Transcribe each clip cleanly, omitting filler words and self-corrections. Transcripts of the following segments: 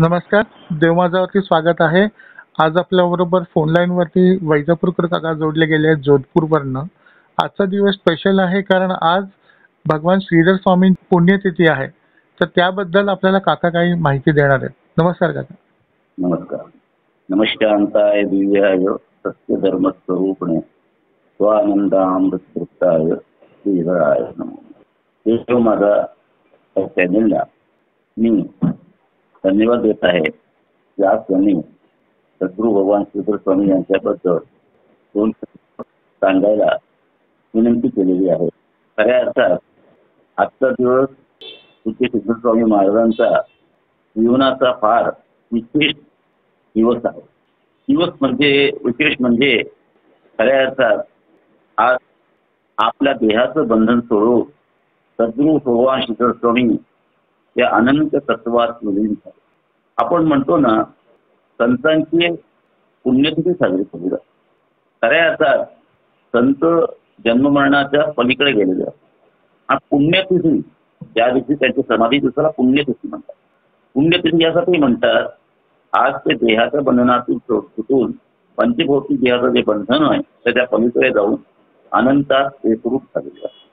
नमस्कार. देवमाजावरती स्वागत आहे. आज आपल्याबरोबर फोन लाईनवरती वैजापूरकर काका जोडले गेले आहेत जोधपूरवरनं. आजचा दिवस स्पेशल आहे कारण आज भगवान श्रीधर स्वामी पुण्यतिथी आहे. तर त्याबद्दल आपल्याला काका काही माहिती देणार आहेत. नमस्कार काका. नमस्कार. नमस्कांताय दिव्याय सत्य धर्म स्वरूपणे स्वानंदामृतृप्ताय श्रीधराय नमो. देव माझा चॅनेलला मी धन्यवाद देत आहे. या क्षणी सद्गुरू भगवान श्रीधर स्वामी यांच्याबद्दल दोन सांगायला विनंती केलेली आहे. खऱ्या अर्थात आजचा दिवस पूज्य श्रीधर स्वामी महाराजांचा जीवनाचा फार विशेष दिवस आहे. दिवस म्हणजे विशेष म्हणजे खऱ्या अर्थात आज आपल्या देहाचं बंधन सोडून सद्गुरू भगवान श्रीधर स्वामी या अनंत तत्वात विलीन झाले. आपण म्हणतो ना, संतांची पुण्यतिथी साजरी केली जाते. खऱ्या अर्थात संत जन्ममरणाच्या पलीकडे गेलेले असतात. हा पुण्यतिथी ज्या दिवशी त्यांची समाधी दिवसाला पुण्यतिथी म्हणतात. पुण्यतिथी यासाठी म्हणतात आज ते देहाच्या बंधनातून सुटून पंचभौतिक देहाचं जे बंधन आहे तर त्या पलीकडे जाऊन अनंतात एकरूप झालेले असतात.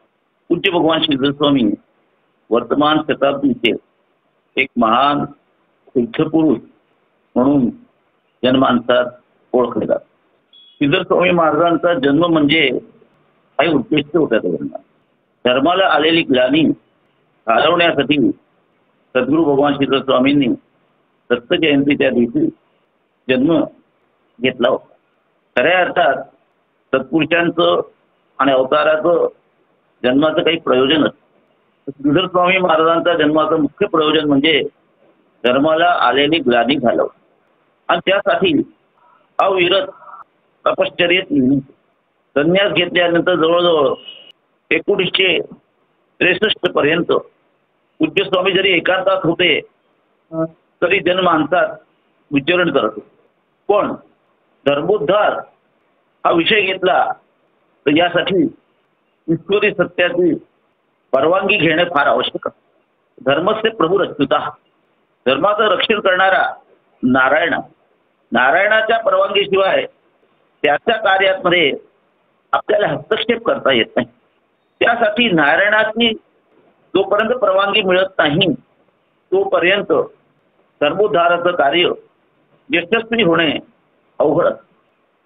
पूज्य भगवान श्रीधर स्वामी वर्तमान शताब्दीचे एक महान सिद्धपुरुष म्हणून जन्मांतात ओळखले जातात. श्रीधर स्वामी महाराजांचा जन्म म्हणजे काही उद्देश होत्या त्यांना. धर्माला आलेली ग्लानी घालवण्यासाठी सद्गुरू भगवान श्रीधर स्वामींनी दत्त जयंतीच्या दिवशी जन्म घेतला होता. खऱ्या अर्थात सत्पुरुषांचं आणि अवताराचं जन्माचं काही प्रयोजन असतं. श्रीधर स्वामी महाराजांचा जन्माचं मुख्य प्रयोजन म्हणजे धर्माला आलेली ग्लानी घालवणं आणि त्यासाठी अविरत तपश्चर्येत लिहिली. संन्यास घेतल्यानंतर जवळजवळ 1963 पर्यंत पूज्य स्वामी जरी एकांतात होते तरी जनमानसात विचरण करत होते. पण धर्मोद्धार हा विषय घेतला तर यासाठी ईश्वरी सत्याची परवानगी घेणे फार आवश्यक आहे. धर्मस्य प्रभू रक्षिता, धर्माचं रक्षण करणारा नारायणाच्या परवानगीशिवाय त्याच्या कार्यामध्ये आपल्याला हस्तक्षेप करता येत नाही. त्यासाठी नारायणाची जोपर्यंत परवानगी मिळत नाही तोपर्यंत धर्मोद्धाराचं कार्य यशस्वी होणे अवघड असतं.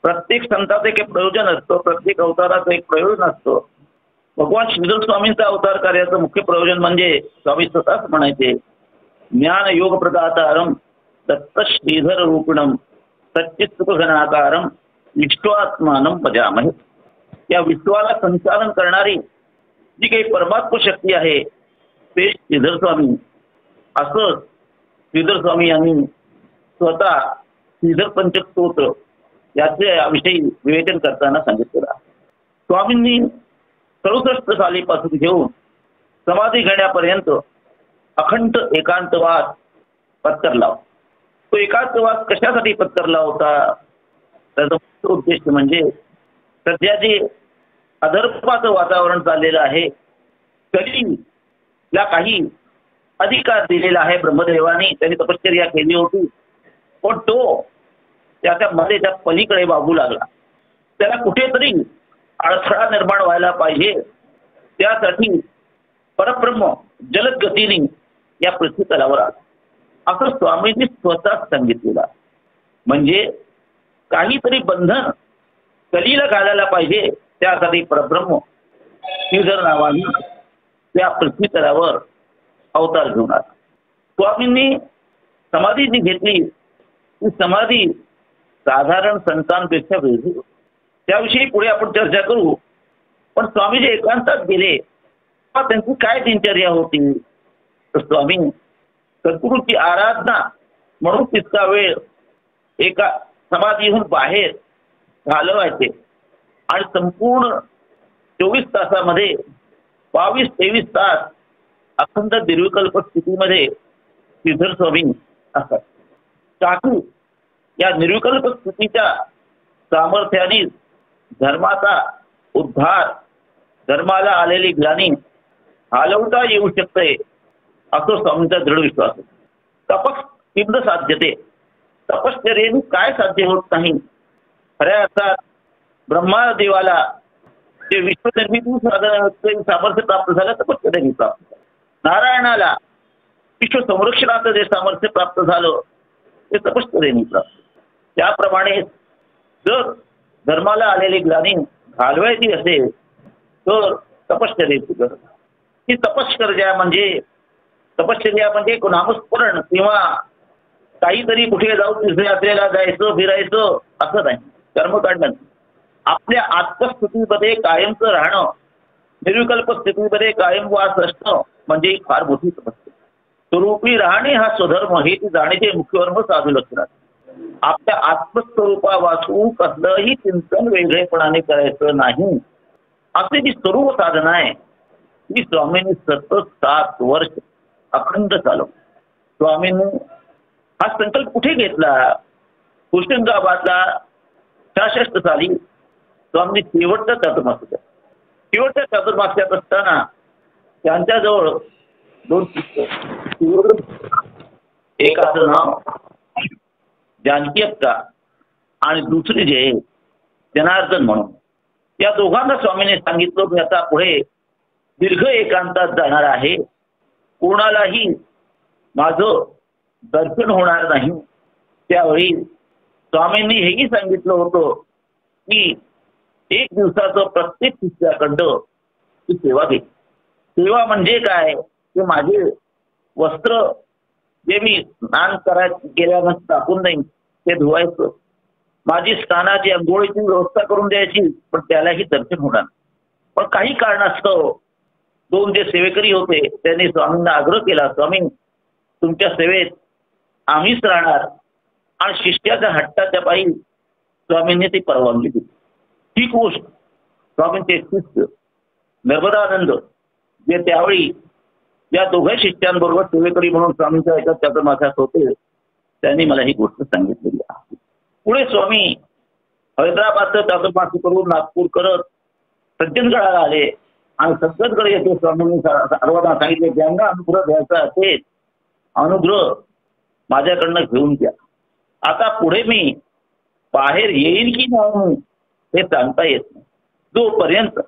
प्रत्येक संताचं एक प्रयोजन असतं, प्रत्येक अवताराचं एक प्रयोजन असतं. भगवान श्रीधर स्वामींचा अवतार कार्याचं मुख्य प्रयोजन म्हणजे स्वामी स्वतःच म्हणायचे, ज्ञान योग प्रदातारम दत्त श्रीधर रूपिणम सच्चित्सुखघनाकारम विश्वात्मानम भजामहे. या विश्वाला संचालन करणारी जी काही परमात्म शक्ती आहे ते श्रीधर स्वामी. असं श्रीधर स्वामी यांनी स्वतः श्रीधर पंचस्तोत्र याविषयी विवेचन करताना सांगितलेलं आहे. स्वामींनी 67 सालीपासून घेऊन समाधी घेण्यापर्यंत अखंड एकांतवास पत्करला. तो एकांतवास कशासाठी पत्करला होता? त्याचा मुख्य उद्देश म्हणजे सध्या जे अधर्माचं वातावरण चाललेलं आहे, कलीला काही अधिकार दिलेला आहे ब्रह्मदेवाने. त्यांनी तपश्चर्या केली होती पण तो त्याच्यामध्ये त्या पलीकडे वागू लागला. त्याला कुठेतरी अडथळा निर्माण व्हायला पाहिजे. त्यासाठी परब्रह्म जलद गतीने या पृथ्वी तलावर आला असं स्वामींनी स्वतः सांगितलेलं. म्हणजे काहीतरी बंधन कलीला घालायला पाहिजे. त्यासाठी परब्रह्म श्रीधर नावाने त्या पृथ्वी तलावर अवतार घेऊन आला. स्वामींनी समाधी जी घेतली ती समाधी साधारण संतांपेक्षा वेगळी. त्याविषयी पुढे आपण चर्चा करू. पण स्वामी जे एकांतात गेले त्यांची काय दिनचर्या होती? तर स्वामी सद्गुरूची आराधना म्हणून तितका वेळ एका समाधीहून बाहेर घालवायचे आणि संपूर्ण 24 तासामध्ये 22-23 तास अखंड निर्विकल्प स्थितीमध्ये श्रीधर स्वामी असतात. चाकू या निर्विकल्प स्थितीच्या सामर्थ्याने धर्माचा उद्धार, धर्माला आलेली ग्लानी हलवता येऊ शकते असं स्वामींचा दृढ विश्वास आहे. किंद साध्यते, तपश्चर्येने काय साध्य होत नाही. खऱ्या अर्थात ब्रह्मदेवाला जे विश्वनिर्मिती सामर्थ्य प्राप्त झालं तपश्चर्येने प्राप्त झालं. नारायणाला विश्व संरक्षणाचं जे सामर्थ्य प्राप्त झालं ते तपश्चर्येने प्राप्त. त्याप्रमाणे जर धर्माला आलेली ग्लानी घालवायची असेल तर तपश्चर्येची गरज. ही तपश्चर्या म्हणजे नामस्मरण किंवा काहीतरी कुठे जाऊन तिथे यात्रेला जायचं फिरायचं असं नाही. कर्मकांड आपल्या आत्मस्थितीमध्ये कायमचं राहणं, निर्विकल्प स्थितीमध्ये कायम वास असणं म्हणजे फार मोठी तपस्या. स्वरूपी राहणे हा स्वधर्म हे जाण्याचे मुख्य कर्म साधू लक्षणात. आपल्या आत्मस्वरूपा वाचू कसलंही चिंतन वेगळेपणाने करायचं नाही. असे जी स्वरूप साधना आहे ती स्वामींनी सतत 7 वर्ष अखंड चालव. स्वामींनी हा संकल्प कुठे घेतला? होशंगाबादला 66 साली स्वामी शेवटच्या चातुर्मास्यात असताना त्यांच्याजवळ 2 एकाचं नाव जानकी अक्का आणि दुसरे जे जनार्दन म्हणून, या दोघांना स्वामीने सांगितलं की आता पुढे दीर्घ एकांतात जाणार आहे, कोणालाही माझं दर्शन होणार नाही. त्यावेळी स्वामींनी हेही सांगितलं होतं की 1 दिवसाचं प्रत्येक शिष्याकडं ती सेवा घे. सेवा म्हणजे काय? ते माझे वस्त्र जे मी स्नान केल्यानंतर टाकून नाही ते धुवायचं, माझी स्नानाची अंघोळीची व्यवस्था करून द्यायची, पण त्यालाही दर्शन होणार. पण काही कारणास्तव 2 जे सेवेकरी होते त्यांनी स्वामींना आग्रह केला, स्वामी तुमच्या सेवेत आम्हीच राहणार. आणि शिष्याच्या हट्टाच्या पायी स्वामींनी ती परवानगी दिली. ही गोष्ट स्वामींचे शिष्य नर्मदानंद जे त्यावेळी या दोघे शिष्यांबरोबर सेवेकरी म्हणून स्वामींच्या एका चातुर्मासात होते, त्यांनी मला ही गोष्ट सांगितलेली आहे. पुढे स्वामी हैदराबादचं चातुर्मास करून नागपूर करत सज्जनगडाला आले आणि सज्जनगड येथे स्वामींनी सर्वांना सांगितले, ज्यांना अनुग्रह द्यायचा असेल अनुग्रह माझ्याकडनं घेऊन घ्या. आता पुढे मी बाहेर येईल की नाही हे सांगता येत नाही. जोपर्यंत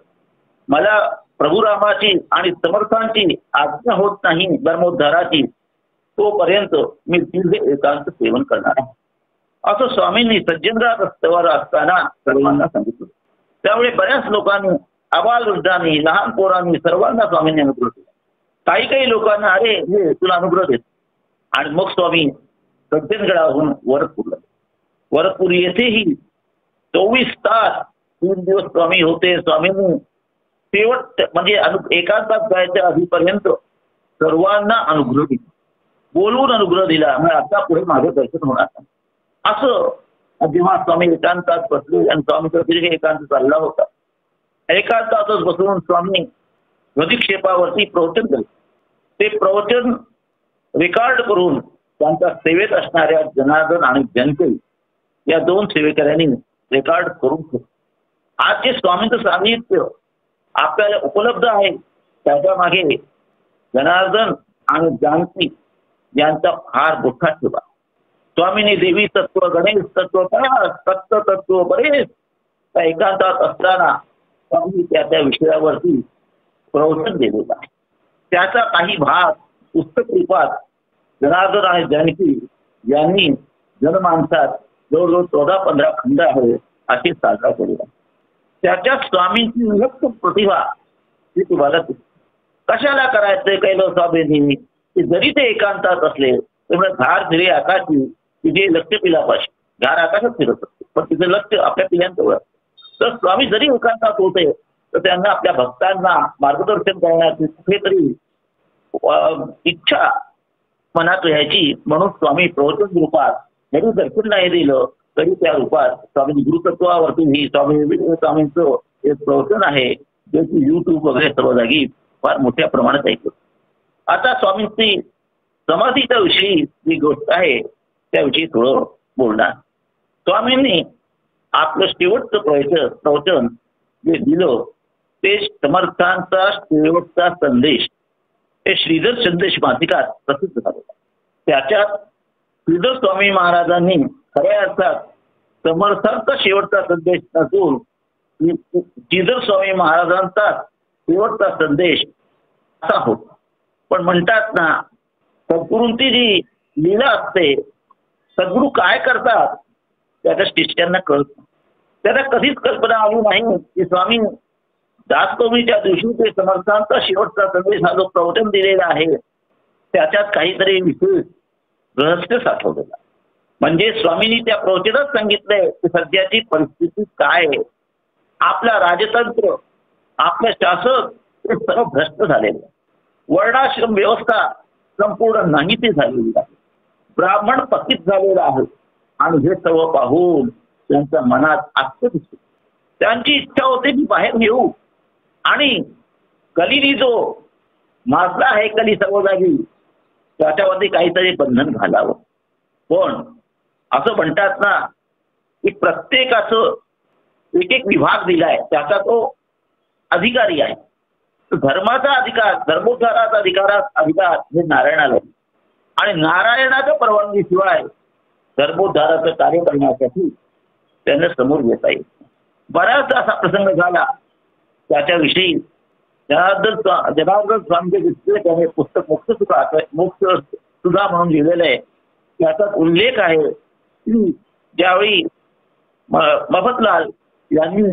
मला प्रभुरामाची आणि समर्थांची आज्ञा होत नाही धर्मोद्धाराची, तोपर्यंत मी तिथे एकांत सेवन करणार आहे असं स्वामींनी सज्जनगड रस्त्यावर असताना सर्वांना सांगितलं. त्यामुळे बऱ्याच लोकांनी, आबालवृद्धांनी, लहान पोरांनी सर्वांना स्वामींनी अनुग्रह दिला. काही लोकांना अरे हे तुला अनुग्रह देत. आणि मग स्वामी सज्जनगडाहून वरदपूर येथेही 24 तास 3 दिवस स्वामी होते. स्वामींनी शेवट म्हणजे एकांतात जायच्या आधीपर्यंत सर्वांना अनुग्रह दिला, बोलवून अनुग्रह दिला. मग आता पुढे माझं दर्शन होणार नाही असं. जेव्हा स्वामी एकांतात बसले आणि स्वामीचा दीर्घ एकांत चालला होता, एकांतातच बसवून स्वामी नदीक्षेपावरती प्रवचन केले. ते प्रवचन रेकॉर्ड करून त्यांच्या सेवेत असणाऱ्या जनार्दन आणि जनते या 2 सेवेकऱ्यांनी रेकॉर्ड करून ठेवलं. आज जे स्वामींचं सानिध्य आपल्याला उपलब्ध आहे त्याच्या मागे जनार्दन आणि जानकी यांचा फार मोठा ठेवा. स्वामींनी देवी तत्व, गणेश तत्व, सत्य तत्व बरेच त्या एकांतात असताना स्वामी त्या विषयावरती प्रवचन दिलेलं आहे. त्याचा काही भाग पुस्तक रूपात जनार्दन आणि जानकी यांनी जनमानसात जवळजवळ 14-15 खंड आहे अशी साजरा केलेला. त्याच्या स्वामींची विलक्षण प्रतिभा ही तुम्हाला कशाला करायचंय कैलास स्वामींनी, की जरी ते एकांतात असले तेवढं धार फिरे आकाशी तिथे लक्ष पिलापाशी, धार आकाशात फिरत असते पण तिचं लक्ष आपल्या पिल्यांजवळ. तर स्वामी जरी एकांतात होते तर त्यांना आपल्या भक्तांना मार्गदर्शन करण्याची कुठेतरी इच्छा मनात यायची. म्हणून स्वामी प्रवचन रूपात जरी दर्शन नाही दिलं तरी त्या रूपात स्वामी गुरुतत्वावरती स्वामींचं एक प्रवचन आहे जे की YouTube वगैरे सर्व जागी फार मोठ्या प्रमाणात ऐकलं. आता स्वामींची समाधीच्या विषयी जी गोष्ट आहे त्याविषयी थोडं बोलणार. स्वामींनी आपलं शेवटचं प्रवचन जे दिलं ते समर्थांचा शेवटचा संदेश हे श्रीधर संदेश मासिकात प्रसिद्ध झालं. त्याच्यात श्रीधर स्वामी महाराजांनी खऱ्या अर्थात समर्थांचा शेवटचा संदेश नसून श्रीधर स्वामी महाराजांचा शेवटचा संदेश असा होता. पण म्हणतात ना, सद्गुरूंची जी लीला असते, सद्गुरू काय करतात त्याच्या शिष्यांना कळत नाही. त्याला कधीच कल्पना आली नाही की स्वामी दासकवणीच्या दिवशी ते समर्थांचा शेवटचा संदेश हा जो प्रवचन दिलेला आहे त्याच्यात काहीतरी विशेष रहस्य साठवलेलं. म्हणजे स्वामींनी त्या प्रवचनात सांगितलंय की सध्याची परिस्थिती काय आहे, आपला राजतंत्र, आपलं शासक हे सर्व भ्रष्ट झालेलं आहे. वर्णाश्रम व्यवस्था संपूर्ण नाहीशी झालेली आहे. ब्राह्मण पतित झालेला आहे आणि हे सर्व पाहून त्यांच्या मनात आश्चर्य दिसते. त्यांची इच्छा होते की बाहेर येऊ आणि कलीनी जो माजला आहे कली सर्व जागी त्याच्यावरती काहीतरी बंधन घालावं. पण असं म्हणतात ना की प्रत्येकाचं एक एक विभाग दिलाय, त्याचा तो अधिकारी आहे. धर्माचा अधिकार, धर्मोद्धाराचा अधिकार हे नारायणाला आहे. आणि नारायणाच्या परवानगीशिवाय धर्मोद्धाराचं कार्य करण्यासाठी त्यांना समोर येता येईल. बराच असा प्रसंग झाला त्याच्याविषयी जनार्दन स्वामीचे दिसले त्याने पुस्तक मोक्ष सुद्धा म्हणून लिहिलेलं आहे. त्याचा उल्लेख आहे की ज्यावेळी मफतलाल यांनी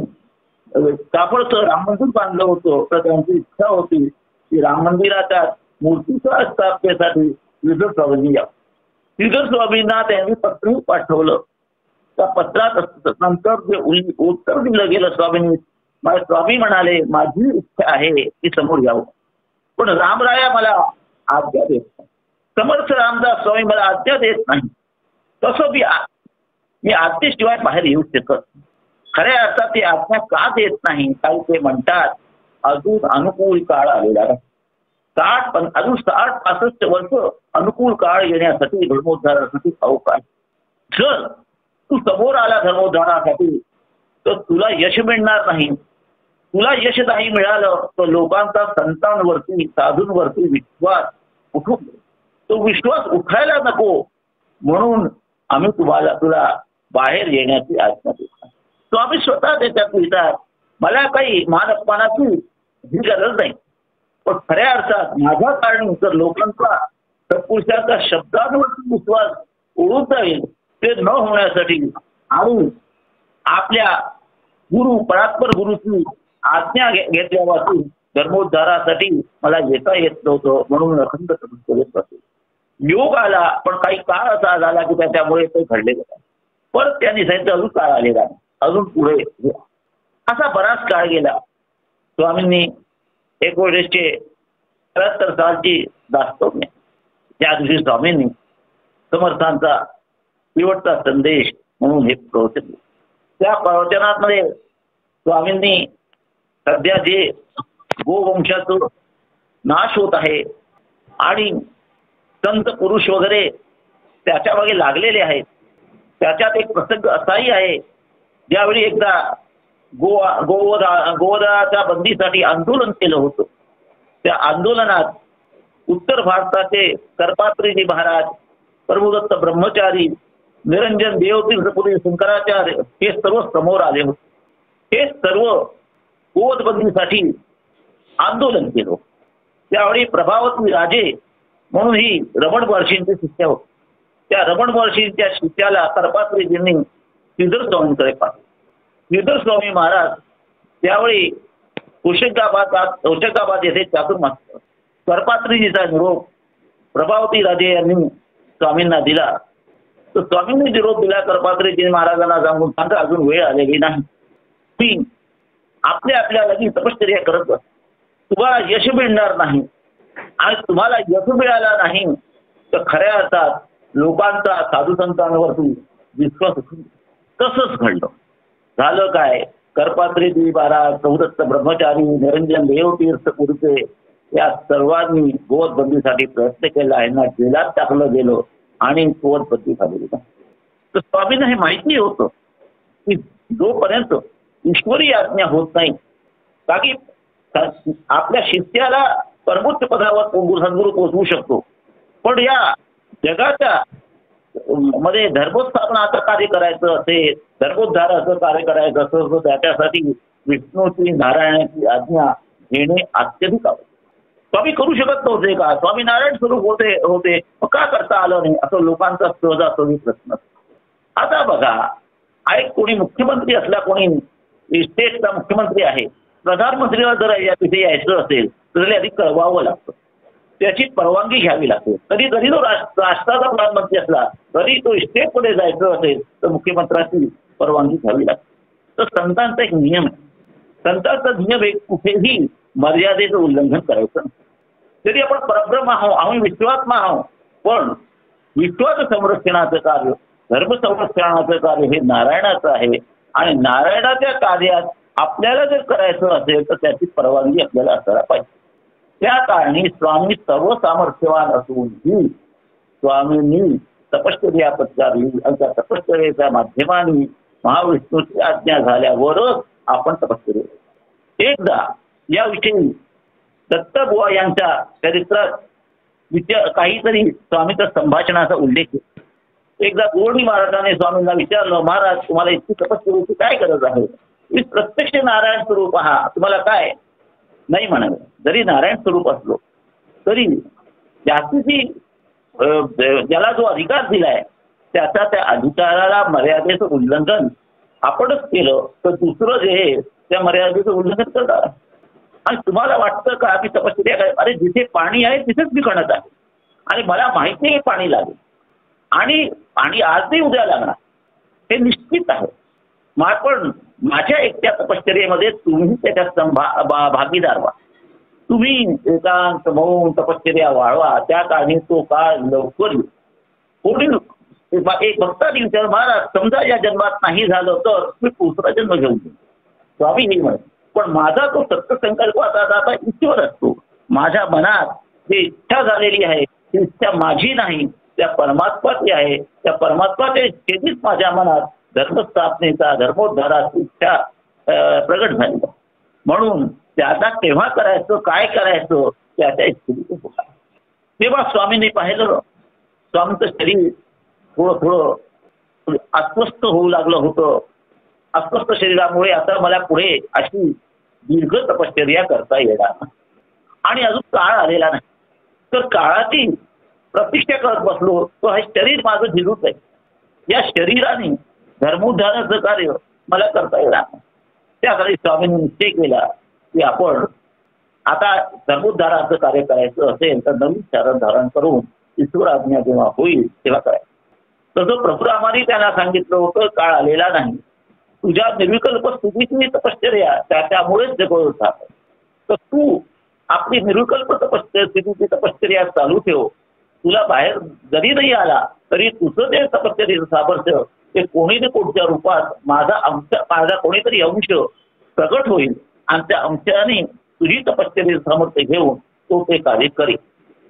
कापडचं राम मंदिर बांधलं होतं तर त्यांची इच्छा होती की राम मंदिराच्या मूर्तीच्या स्थापनेसाठी श्रीधर स्वामींनी यावं. श्रीधर स्वामींना त्यांनी पत्र पाठवलं. त्या पत्रात नंतर जे उत्तर दिलं गेलं स्वामींनी, स्वामी म्हणाले माझी इच्छा आहे की समोर यावं, पण रामराया मला आज्ञा देत नाही. समर्थ रामदास स्वामी मला आज्ञा देत नाही. तसं मी आज्ञेशिवाय बाहेर येऊ शकत. खऱ्या अर्थात ते आज्ञा का देत नाही, काही ते म्हणतात अजून अनुकूल काळ आलेला आहे. अजून 60-65 वर्ष अनुकूल काळ येण्यासाठी धर्मोद्धारासाठी अवकाश. जर तू समोर आला धर्मोद्धारासाठी तर तुला यश मिळणार नाही. तुला यश नाही मिळालं तर लोकांचा संतांवरती, साधूंवरती विश्वास उठून तो विश्वास उठायला नको म्हणून आम्ही तुला बाहेर येण्याची आज्ञा देतो. तो आम्ही स्वतः त्याच्यात लिहितात. मला काही मान अपमानाची ही गरज नाही, पण खऱ्या अर्थात माझ्या कारणी जर लोकांचा सत्पुरुषाचा शब्दांवरती विश्वास उडून जाईल ते न होण्यासाठी आणि आपल्या परात्पर गुरुची आज्ञा घेतल्यापासून धर्मोद्धारासाठी मला येता येत नव्हतं म्हणून अखंड करत असेल. योग आला पण काही काळ असा झाला की त्याच्यामुळे ते घडले गेला. परत त्यांनी सांगितलं अजून काळ आलेला, अजून पुढे असा बराच काळ गेला. स्वामींनी 1973 सालची दास्तवणे त्या दिवशी स्वामींनी समर्थांचा शेवटचा संदेश म्हणून हे प्रवचन. त्या प्रवचनामध्ये स्वामींनी सध्या जे गोवंशाचं नाश होत आहे आणि संत पुरुष वगैरे त्याच्या मागे लागलेले आहेत, त्याच्यात एक प्रसंग असाही आहे ज्यावेळी एकदा गोवधाच्या बंदीसाठी आंदोलन केलं होतं. त्या आंदोलनात उत्तर भारताचे करपात्रीजी महाराज, प्रभुदत्त ब्रह्मचारी, निरंजन देवतीर्थपुरी शंकराचार्य हे सर्व समोर आले होते. हे सर्व गोवधबंदीसाठी आंदोलन केलं. त्यावेळी प्रभावती राजे म्हणून ही रमण महर्षींची शिष्या होती. त्या रमण महर्षींच्या शिष्याला करपात्रीजींनी श्रीधर स्वामींकडे पाठवलं. श्रीधर स्वामी महाराज त्यावेळी औषंगाबाद येथे चातुर्मास करपात्रीजीचा निरोप प्रभावती राजे यांनी स्वामींना दिला. तर स्वामींनी निरोप दिला करपात्रीजी महाराजांना सांगून सांगा अजून वेळ आलेली नाही, ती आपल्या लगी तपश्चर्या करत बस, तुम्हाला यश मिळणार नाही. आणि तुम्हाला यश मिळाला नाही तर खऱ्या अर्थात लोकांचा साधू संतांवरती विश्वास उठून. तसंच घडलं. झालं काय, करपात्रीजी महाराज, प्रभुदत्त ब्रह्मचारी, निरंजन देवतीर्थपुरीचे या सर्वांनी गोवधबंदीसाठी प्रयत्न केला. यांना जेलात टाकलं गेलं आणि गोवधबंदी झालेली. तर स्वामींना हे माहिती होतं की जोपर्यंत ईश्वरी आज्ञा होत नाही बाकी आपल्या शिष्याला सर्वोच्च पदावर सद्गुरू पोहोचवू शकतो, पण या जगाच्या मध्ये धर्मस्थापनाचं कार्य करायचं असेल, धर्मोद्धाराचं कार्य करायचं असेल तर त्याच्यासाठी विष्णूची नारायणाची आज्ञा घेणे अत्यधिक आवश्यक. स्वामी करू शकत नव्हते का? स्वामी नारायण स्वरूप होते होते मग का करता आलं नाही असं लोकांचा सहजासहजी प्रश्न. आता बघा, एक कोणी मुख्यमंत्री असला, कोणी स्टेटचा मुख्यमंत्री आहे, प्रधानमंत्रीला जर तिथे यायचं असेल तर त्याला आधी कळवावं लागतं, त्याची परवानगी घ्यावी लागते. कधी जरी तो राष्ट्राचा प्रधानमंत्री असला तरी तो स्टेटमध्ये जायचं असेल तर मुख्यमंत्र्याची परवानगी घ्यावी लागते. तर संतांचा एक नियम आहे. संतांचा नियम एक कुठेही मर्यादेचं उल्लंघन करायचं नाही. तरी आपण परब्रह्म आहोत, आम्ही विश्वात्मा आहोत, पण विश्वास संरक्षणाचं कार्य, धर्म संरक्षणाचं कार्य हे नारायणाचं आहे आणि नारायणाच्या कार्यात आपल्याला जर करायचं असेल तर त्याची परवानगी आपल्याला असायला पाहिजे. त्या कारणी स्वामी सर्व सामर्थ्यवान असूनही स्वामींनी तपश्चर्या पत्करली आणि त्या तपश्चर्येच्या माध्यमाने महाविष्णूची आज्ञा झाल्यावरच आपण तपश्चर्या. एकदा याविषयी दत्तबुवा यांच्या चरित्रात काहीतरी स्वामीच्या संभाषणाचा उल्लेख आहे. एकदा गोरणी महाराजाने स्वामींना विचारलं, महाराज तुम्हाला इतकी तपश्चर्याची काय गरज आहे? मी प्रत्यक्ष नारायण स्वरूप आहात, तुम्हाला काय? नाही म्हणाले. जरी नारायण स्वरूप असलो तरी जास्तीची ज्याला जो अधिकार दिलाय त्याचा त्या अधिकाराला मर्यादेचं उल्लंघन आपणच केलं तर दुसरं जे त्या मर्यादेचं उल्लंघन करणार. आणि तुम्हाला वाटतं का की तपश्चर्या काय? अरे जिथे पाणी आहे तिथेच मी खणत आहे आणि मला माहिती आहे पाणी लागेल आणि पाणी आज नाही उद्या लागणार हे निश्चित आहे. पण माझ्या एकट्या तपश्चर्येमध्ये तुम्ही त्याच्यात भागीदार व्हा. तुम्ही एकांत मौन तपश्चर्या वाढवा, त्या कारणी तो काळ लवकर येईल. कोणी एक भक्तांनी विचार, महाराज समजा या जन्मात नाही झालं तर मी दुसरा जन्म घेऊन येईन. स्वामी हे म्हणत, पण माझा तो सत्यसंकल्पाचा आता ईश्वर असतो. माझ्या मनात जी इच्छा झालेली आहे ती इच्छा माझी नाही, त्या परमात्माची आहे. त्या परमात्माच्या इच्छेनेच माझ्या मनात धर्मस्थापनेचा धर्मोद्धाराची इच्छा प्रगट झाली. म्हणून त्याचा तेव्हा करायचं, काय करायचं त्याच्या इच्छेने होता. तेव्हा स्वामींनी पाहिलं स्वामींचं शरीर थोडं थोडं अस्वस्थ होऊ लागलं होतं. अस्वस्थ शरीरामुळे आता मला पुढे अशी दीर्घ तपश्चर्या करता येणार आणि अजून काळ आलेला नाही. तर काळाची प्रतीक्षा करत बसलो तर हे शरीर माझं झिजूच आहे. या शरीराने धर्मोद्धाराचं कार्य मला करता येणार नाही. त्यासाठी स्वामींनी निश्चय केला की आपण आता धर्मोद्धाराचं कार्य करायचं असेल तर नवीन शरण धारण करून ईश्वर आज्ञा जेव्हा होईल तेव्हा करायचं. तसं प्रभुरामाने त्यांना सांगितलं होतं, काळ आलेला नाही, तुझ्या निर्विकल्प स्थितीची तपश्चर्या त्यामुळेच जगवत राहत. तर तू आपली निर्विकल्प स्थितीची तपश्चर्या चालू ठेव. तुला बाहेर जरी नाही आला तरी तुझं ते तपश्चर्याचं सामर्थ्य ते कोणी ना कोणत्या रूपात माझा कोणीतरी अंश प्रगट होईल आणि त्या अंशाने तुझी तपश्चर्याचं सामर्थ्य घेऊन तो ते कार्य करेल.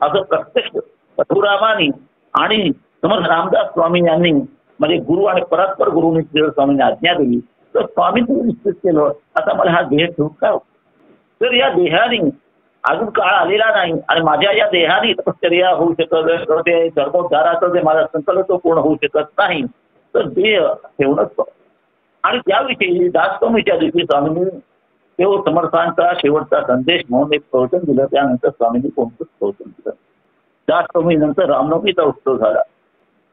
असं प्रत्यक्ष प्रभुरामाने आणि समर्थ रामदास स्वामी यांनी म्हणजे गुरु आणि परस्पर गुरुनी स्वामींनी आज्ञा दिली. तर स्वामींनी निश्चित केलं आता मला हा देह ठेवून काय होतं. तर या देहाने अजून काळ आलेला नाही आणि माझ्या या देहाने तपश्चर्या होऊ शकत, ते धर्मोद्धाराचं जे माझा संकल्प तो पूर्ण होऊ शकत नाही. तर देह ठेवणंच आणि त्याविषयी दासकमीच्या दिवशी स्वामींनी तेव्हा समर्थांचा शेवटचा संदेश म्हणून एक प्रवचन दिलं. त्यानंतर स्वामींनी कोणतंच प्रवचन दिलं. दासकमी नंतर रामनवमीचा उत्सव झाला.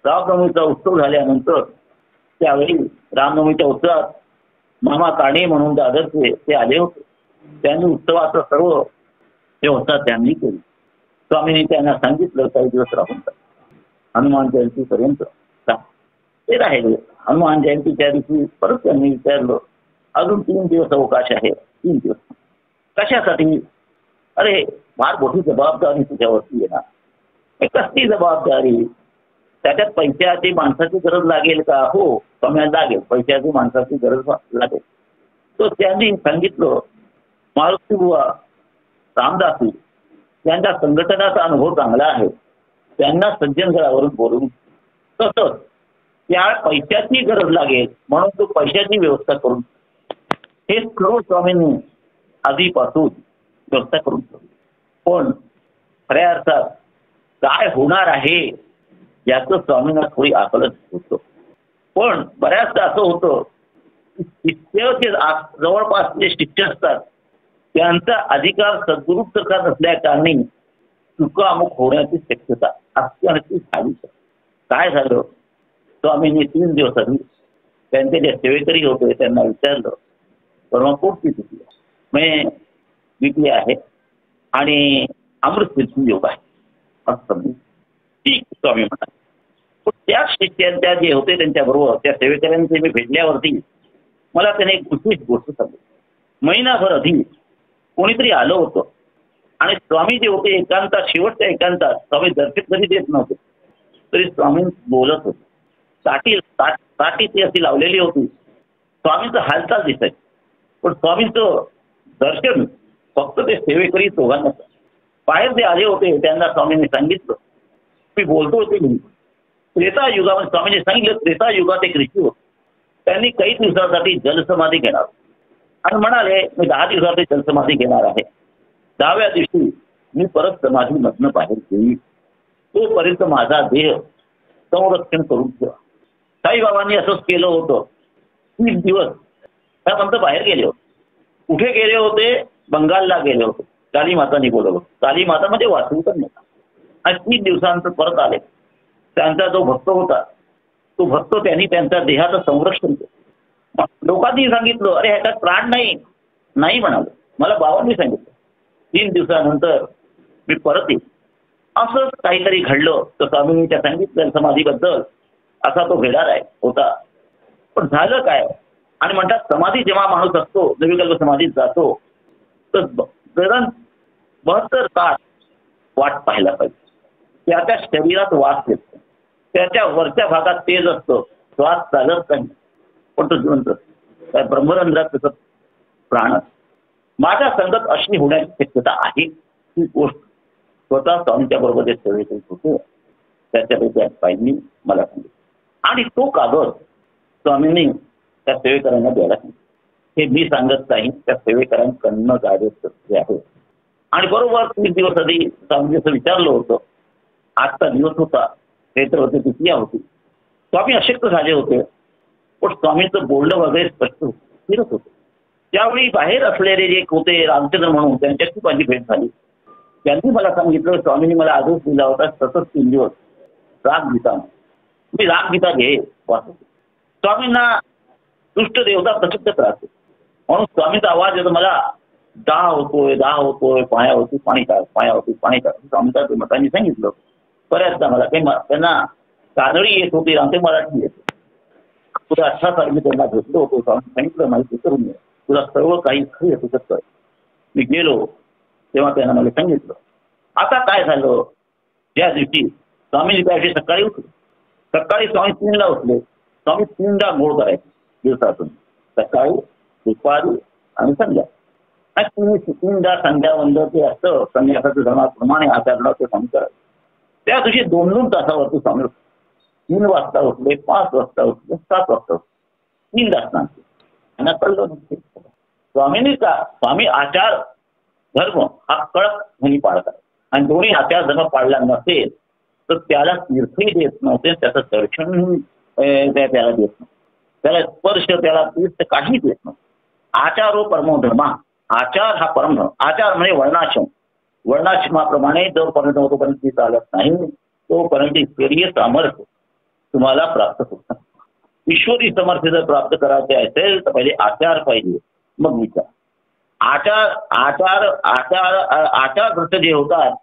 रामनवमीचा उत्सव झाल्यानंतर त्यावेळी रामनवमीच्या उत्सवात मामा काणे म्हणून दादरचे ते आले होते. त्यांनी उत्सवाचं सर्व व्यवस्था त्यांनी केली. स्वामींनी त्यांना सांगितलं काही दिवस राहून हनुमान जयंतीपर्यंत ते राहिले. हनुमान जयंतीच्या दिवशी परत त्यांनी विचारलं अजून 3 दिवस अवकाश आहे. 3 दिवस कशासाठी? अरे फार मोठी जबाबदारी तुझ्यावरती येणार. कसली जबाबदारी? त्याच्यात पैशाची माणसाची गरज लागेल का? हो स्वामींना लागेल, पैशाची माणसाची गरज लागेल. तर त्यांनी सांगितलं मारुती बुवा रामदासी यांच्या संघटनाचा अनुभव चांगला आहे, त्यांना सज्जनगडावरून बोलवून. तसंच त्या पैशाची गरज लागेल म्हणून तो पैशाची व्यवस्था करून हे सर्व स्वामींनी आधीपासून व्यवस्था करून ठेवली. पण खऱ्या अर्थात काय होणार आहे याचं स्वामींना थोडी आकलन होतं. पण बऱ्याचदा असं होतं की शिष्य जवळपास जे शिष्य असतात त्यांचा अधिकार सद्गुरूचा नसल्या कारणे चुकामुक होण्याची शक्यता अत्यंत झाली. काय झालं, स्वामींनी 3 दिवस आधी त्यांचे जे सेवेकरी होते त्यांना विचारलं, परवा पोटची तिथी मी विकली आहे आणि अमृत योग आहे असं ठीक स्वामी म्हणाले. पण त्या शिष्यांच्या जे होते त्यांच्याबरोबर त्या सेवेकऱ्यांचे मी भेटल्यावरती मला त्याने एक विशेष गोष्ट सांगितली. महिनाभर आधी कोणीतरी आलं होतं आणि स्वामी जे होते एकांतात, शेवटच्या एकांतात स्वामी दर्शन कधी देत नव्हते तरी स्वामी बोलत होते. साठी ती अशी लावलेली होती, स्वामींचं हालचाल दिसायची पण स्वामींचं दर्शन फक्त ते सेवेकरी दोघांना. बाहेर जे आले होते त्यांना स्वामींनी सांगितलं मी बोलतो होते मी त्रेतायुगामध्ये. स्वामींनी सांगितलं त्रेतायुगात एक ऋषी होते, त्यांनी काही दिवसासाठी जलसमाधी घेणार आणि म्हणाले मी 10 दिवसासाठी जलसमाधी घेणार आहे. 10व्या दिवशी मी परत समाधीमधनं बाहेर येईल, तोपर्यंत माझा देह संरक्षण करून ठेवा. साईबाबांनी असंच केलं होतं. 30 दिवस त्यानंतर बाहेर गेले होते. कुठे गेले होते? बंगालला गेले होते. काली मातांनी बोलवलं. काली माता म्हणजे वासुदेव आणि 30 दिवसानंतर परत आले. त्यांचा जो भक्त होता तो भक्त त्यांनी त्यांच्या देहाचं संरक्षण केलं. लोकांनी सांगितलं अरे ह्याच्यात प्राण नाही म्हणाले. मला बाबांनी सांगितलं 3 दिवसानंतर मी परत येईल. असंच काहीतरी घडलं तर स्वामींनी त्या सांगितलं समाधीबद्दल असा तो घेणार आहे होता. पण झालं काय आणि म्हणतात समाधी जेव्हा माणूस असतो निर्विकल्प समाधीत जातो तर 72 तास वाट पाहायला पाहिजे. त्याच्या शरीरात वास येतो, त्याच्या वरच्या भागात तेज असतं, श्वास चालत नाही पण तो जिवंत त्या ब्रह्मरंध्रात त्याचं प्राण असतं. माझ्या संगत अशी होण्याची शक्यता आहे. ही गोष्ट स्वतः स्वामींच्या बरोबर जे सेवे करीत होते त्याच्यापैकी पाहिजे मला सांगितलं आणि तो कागद स्वामींनी त्या सेवेकरांना द्यायला सांगितलं. हे मी सांगत नाही, त्या सेवेकरांकडनं गायब आहे. आणि बरोबर 30 दिवस आधी स्वामी असं विचारलं होतं. आजचा दिवस होता, चैत्रवती तृतीया होती. स्वामी अशक्त झाले होते पण स्वामींचं बोलणं वगैरे स्पष्ट फिरत होतं. त्यावेळी बाहेर असलेले जे होते रामचंद्र म्हणून त्यांच्याशी माझी भेट झाली. त्यांनी मला सांगितलं स्वामींनी मला आदेश दिला होता सतत 3 दिवस रामगीता तुम्ही रामगीता घे वाचतो. स्वामींना दुष्ट देवता प्रसिद्ध राहते म्हणून स्वामींचा आवाज येतो मला दाह होतोय पाणी काढ स्वामींचा मतांनी सांगितलं. बऱ्याचदा मला त्यांना कानडी येत होती आणि ते मराठी येते. तुला 18 साली मी त्यांना भेटलो होतो. स्वामी सांगितलं माहिती करून घे, तुला सर्व काही खरं येतो शकतं. मी गेलो तेव्हा त्यांना मला सांगितलं. आता काय झालं, ज्या दिवशी स्वामींनी त्या दिवशी सकाळी उठले, सकाळी स्वामी 3ला उठले. स्वामी 3दा गोळ करायचे दिवसातून, सकाळी दुपारी आणि संध्या. आणि 3दा संध्यावंद ते असतं संध्याकाळच्या धर्माप्रमाणे आचरणात ते स्वामी करायचं. त्या दिवशी 2-2 तासावरती स्वामी 3 वाजता उठले, 5 वाजता उठले, 7 वाजता उठले, 3दा स्नान केलं. त्यांना कळलं नसते स्वामींनी का स्वामी आचार धर्म हा कडक म्हणी पाळतात आणि दोन्ही आचार धर्म पाळला नसेल तर त्याला तीर्थही देत नव्हते, त्याचं दर्शन त्याला देत नव्हतं, त्याला स्पर्श त्याला तीर्थ काही देत नव्हतं. आचारो परमो धर्मा, आचार हा परमधर्म. आचार म्हणजे वर्णाश्रम. वर्णाश्रमाप्रमाणे जोपर्यंत तोपर्यंत चालत नाही तोपर्यंत ईश्वरीय सामर्थ्य तुम्हाला प्राप्त होत नाही. ईश्वरी सामर्थ्य जर प्राप्त करायचे असेल तर पहिले आचार पाहिजे, मग विचार. आचार भ्रष्ट जे होतात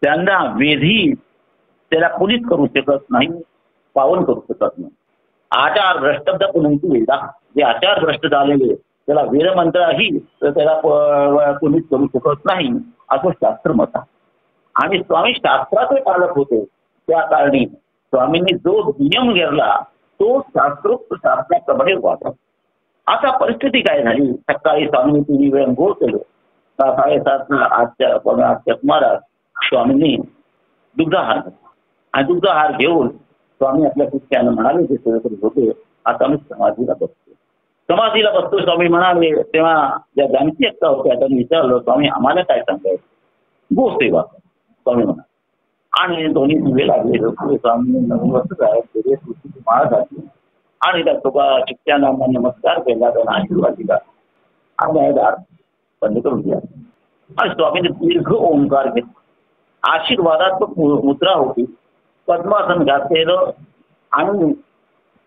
त्यांना वेधी त्याला कुणीच करू शकत नाही, पावन करू शकत नाही. आचार भ्रष्ट वेदा, जे आचार भ्रष्ट झालेले त्याला वेदमंत्रही तर त्याला कुणीच करू शकत नाही असं शास्त्र मत आहे. आणि स्वामी शास्त्राचे पालक होते त्या कारणी स्वामींनी जो नियम घेतला तो शास्त्रोक्त शास्त्राप्रमाणे वाचा. आता परिस्थिती काय झाली, सकाळी स्वामींनी 3 वेळ अंघोळ केलं. 7:30 आजच्या सुमारास स्वामींनी दुग्धाहार घेतला आणि दुग्धाहार घेऊन स्वामी आपल्या शिष्यानं म्हणाले जे सेवेकरी होते आता मी समाधीला बसतो स्वामी म्हणाले. तेव्हा ज्या जानकी अक्का होत्या त्यांनी विचारलं स्वामी आम्हाला काय सांगायचं. गो सेवा स्वामी म्हणा. आणि दोन्ही दिवे लागले. स्वामी नवीन वस्त्र आहे माळ घातली आणि त्या तुका शिक्षणांना नमस्कार केला, त्यांना आशीर्वाद दिला आणि दार बंद करून दिला. आणि स्वामीने दीर्घ ओंकार घेतला. आशीर्वादात्मक मुद्रा होती. पद्मासन घातलेलं आणि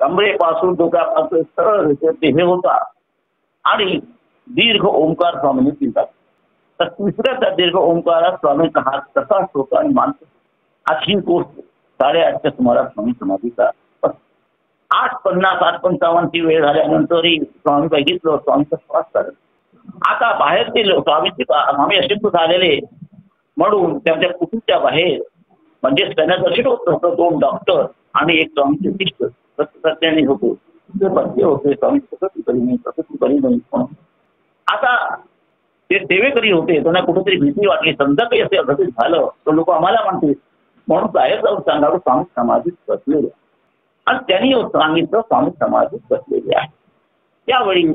कमरेपासून डोक्यापासून सरळ हे होता आणि दीर्घ ओंकार स्वामीने दिला. तर तिसऱ्या त्या दीर्घ ओंकारात स्वामीचा हात तसाच होता आणि मानतो. अशी गोष्ट 8:30च्या सुमारास स्वामी समाधीचा 8:50 8:55 ची वेळ झाल्यानंतरही स्वामी बघितलं स्वामीचा श्वास चालत. आता बाहेर ते स्वामी अशक्त झालेले म्हणून त्यांच्या कुटुंबाच्या बाहेर म्हणजे त्यांना दर्शन होत होतं. 2 डॉक्टर आणि एक स्वामीचे शिष्य सत्याने होते. ते बसले होते. स्वामी कसं करी नाही. आता ते सेवेकरी होते. त्यांना कुठेतरी भीती वाटली. समजा काही असे अघटित झालं तर लोक आम्हाला म्हणतील म्हणून बाहेर जाऊन सांगावं स्वामी समाधीत बसलेले. आणि त्यांनी सांगितलं स्वामी समाधीत बसलेले आहे. त्यावेळी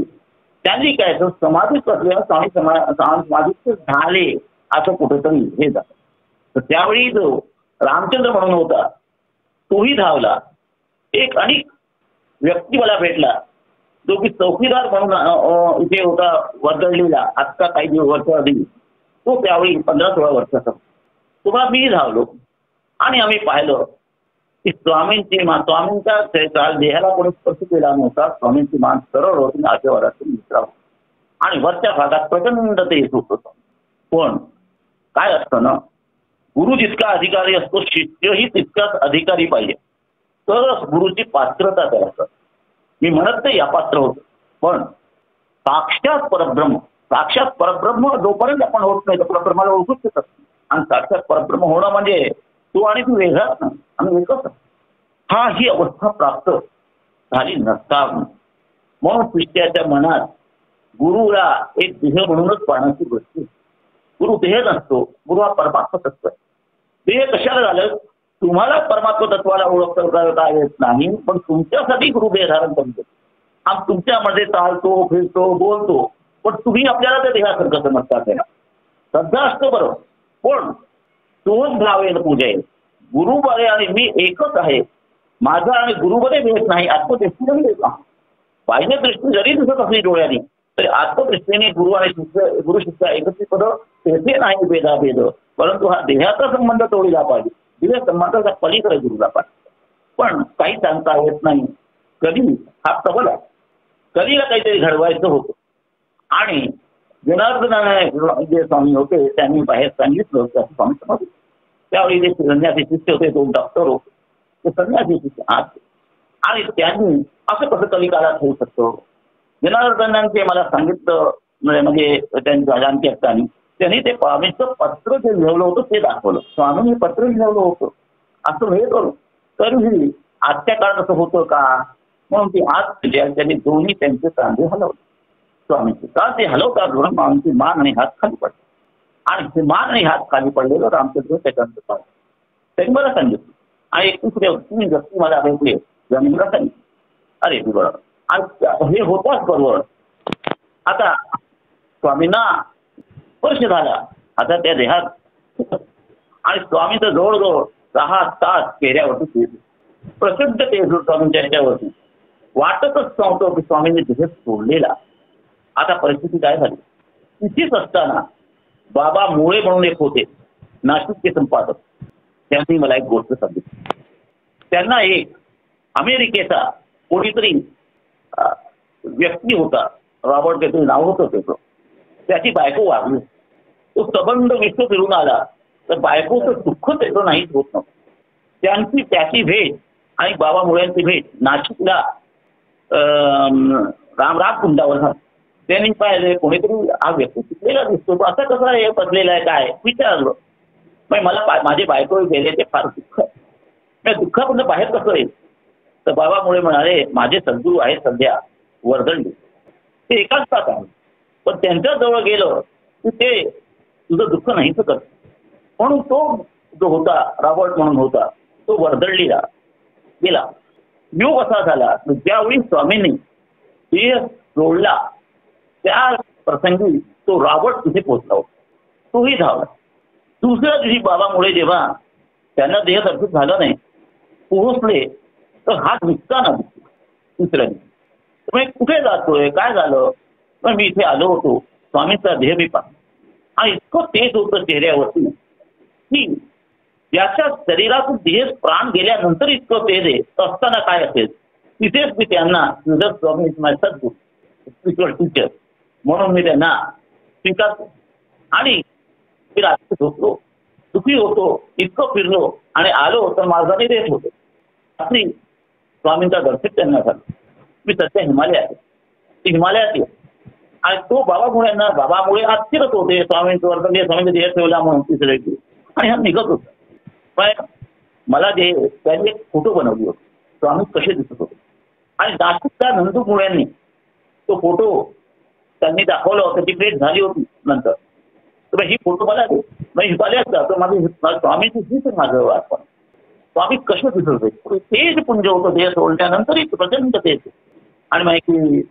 त्यांनी काय समाधीत बसलेला स्वामी समाधीत झाले असं कुठेतरी हे झालं. तर त्यावेळी जो रामचंद्र म्हणून होता तोही धावला. एक अनेक व्यक्ती मला भेटला जो की चौकीदार म्हणून इथे होता वर्दळलेला आत्ता काही वर्ष आधी. तो त्यावेळी 15-16 वर्षाचा. तेव्हा मी धावलो आणि आम्ही पाहिलं की स्वामींच्या देहाला कोणी स्पर्श केला नव्हता. स्वामींची मान सरळ होती आणि आशीर्वादातून मित्रा आणि वरच्या भागात प्रचंड ते येत होतं. पण काय असतं ना, गुरु जितका अधिकारी असतो शिष्यही तितकाच अधिकारी पाहिजे तरच गुरुची पात्रता असतात. मी म्हणत नाही अपात्र होतो, पण साक्षात परब्रह्म जोपर्यंत आपण होत नाही तर परब्रह्माला ओळखूच शकत नाही. आणि साक्षात परब्रह्म होणं म्हणजे तू आणि तू वेगळाच ना आणि एकच. ही अवस्था प्राप्त झाली नसता. म्हणून शिष्याच्या मनात गुरुला एक देह म्हणूनच पाहण्याची गोष्ट. गुरु देह नसतो. गुरु हा परमात्मा तत्व आहे. देह कशाला झालं? तुम्हाला परमात्मा तत्वाला ओळखता येत नाही, पण तुमच्यासाठी गुरु देह धारण करतो. आम तुमच्यामध्ये चालतो, फिरतो, बोलतो, पण तुम्ही आपल्याला त्या देहासारखं समजता. सध्या असतो बरोबर, पण तोच भाव आहे पूजा आहे. गुरु बरे आणि मी एकच आहे. माझा आणि गुरुमध्ये भेद नाही. आत्मदृष्टीने भेद नाही. बाह्य दृष्टी जरी दिसत असली डोळ्याने तरी आत्मदृष्टीने गुरु आणि गुरु शिष्य एकत्रित पद तेथे नाही भेदाभेद. परंतु हा देहाचा संबंध तोडला पाहिजे. देह संबंधाचा पलीकडे गुरुला पाहिजे. पण काही सांगता येत नाही. कधी हा प्रबल आहे. कधीला काहीतरी घडवायचं होतं. आणि जनार्दनाने जे स्वामी होते त्यांनी बाहेर सांगितलं स्वामी समाधी. त्यावेळी जे संन्यासी शिष्य होते 2 डॉक्टर होते ते संन्यासी शिष्य आज आणि त्यांनी असं कसं कलिकालात होऊ शकतो. जनार्दनांचे मला सांगितलं म्हणजे त्यांच्या जानकी असताना त्यांनी ते स्वामीचं पत्र जे लिहिलं होतं ते दाखवलं. स्वामींनी पत्र लिहिलं होतं असं हे करू तरीही आजच्या काळात असं होतं का म्हणून ती आज त्यांनी दोन्ही त्यांचे कांदे हलवले. स्वामींचे का ते हलवतात म्हणून स्वामींची मान आणि हात खाली पडले. आणि ते मान आणि हात खाली पडलेलं रामचंद्र त्याच्यानंतर पाहिलं. त्यांनी मला सांगितलं. आणि एक दुसऱ्या व्यक्ती मला भेटले त्यांनी मला सांगितलं अरे तू बरोबर आणि हे होताच बरोबर. आता स्वामींना स्पर्श झाला आता त्या देहात आणि स्वामींचं जवळजवळ 6 तास चेहऱ्यावरती प्रचंड तेज स्वामींच्या ह्याच्यावरती वाटतच नव्हतं की स्वामींनी देह सोडलेला. आता परिस्थिती काय झाली तिथेच असताना बाबा मुळे म्हणून एक होते नाशिकचे संपादक. त्यांनी मला एक गोष्ट सांगितली. त्यांना एक अमेरिकेचा कोणीतरी व्यक्ती होता रॉबर्ट काहीतरी नाव होतं त्याचं. त्याची बायको वारली. तो सबंध विश्व फिरून आला तर बायकोचं दुःख त्याचं नाहीच होत नव्हतं. त्याची भेट आणि बाबा मुळ्यांची भेट नाशिकला रामराज कुंडावर झाली. त्यांनी पाहिले कोणीतरी हा व्यक्ती शिकलेला दिसतो असा कसा हे बसलेला आहे काय विचारलं. मग मला माझे बायको गेले ते फार दुःख आहे. त्या दुःखापासून बाहेर कसं येईल तर बाबा मुळे म्हणाले माझे सद्गुरू आहेत सध्या वर्दळले ते एकाच तास आहे पण त्यांच्या जवळ गेलं की ते तुझं दुःख नाहीच करत. म्हणून तो जो होता रॉबर्ट म्हणून होता तो वर्दळलीला गेला. योग असा झाला ज्यावेळी स्वामींनी देह सोडला त्या प्रसंगी तो रॉबर्ट तिथे पोहोचला होता. तोही धावला. दुसऱ्या दिवशी बाबामुळे जेव्हा त्यांना देह दर्शित झालं नाही, पोहोचले तर हात निघताना दुसऱ्या दिवशी मग कुठे जातोय, काय झालं, पण मी इथे आलो होतो, स्वामींचा देह मी पाहिला आणि इतकं तेज होतं चेहऱ्यावरती की ज्याच्या शरीरातून देह प्राण गेल्यानंतर इतकं तेज आहे असताना काय असेल. तिथेच मी त्यांना श्रीधर स्वामी स्पिरिच्युअल टीचर म्हणून मी त्यांना स्वीकारतो आणि मी रात्री झोपलो, दुखी होतो, इतकं फिरलो आणि आलो तर मार्गाने देत होतो. रात्री स्वामींचा दर्शन त्यांना झालं. मी सध्या हिमालयात आहे आणि तो बाबामुळे आश्चर्यच होते स्वामींचं वर्तन स्वामींचा देह ठेवला म्हणून तिसऱ्या दिवशी आणि हा निघत होता. पण मला त्यांनी एक फोटो बनवली होती, स्वामी कसे दिसत होते आणि नाशिकच्या नंदुमुळ्यांनी तो फोटो त्यांनी दाखवला होता. ती भेट झाली होती नंतर. तर ही फोटो मला दे, मग हिमालयात जातो माझी स्वामीची हीच माझं वाटतं. स्वामी कसे दिसत होते, तेज पुंज होतं देह सोडल्यानंतरही प्रचंड तेज आणि माहिती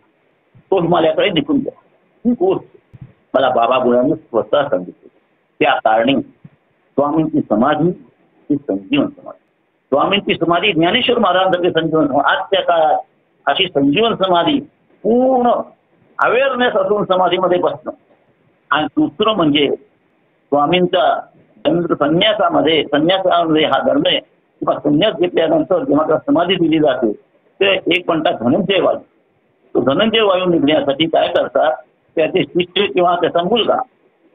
तो हिमालयाकडे निघून गेला. ही गोष्ट मला बाबा बुळ्यांनी स्वतः सांगितली. त्या कारणे स्वामींची समाधी ही संजीवन समाधी. स्वामींची समाधी ज्ञानेश्वर महाराजांची संजीवन समाधी. आजच्या काळात अशी संजीवन समाधी पूर्ण अवेअरनेस असून समाधीमध्ये बसणं. आणि दुसरं म्हणजे स्वामींचा संन्यासामध्ये हा धर्म आहे किंवा संन्यास घेतल्यानंतर जेव्हा त्या समाधी दिली जाते ते एक म्हणतात धनंजय वायू. तो धनंजय वायू निघण्यासाठी काय करतात, त्याचे शिष्य किंवा त्याचा मुलगा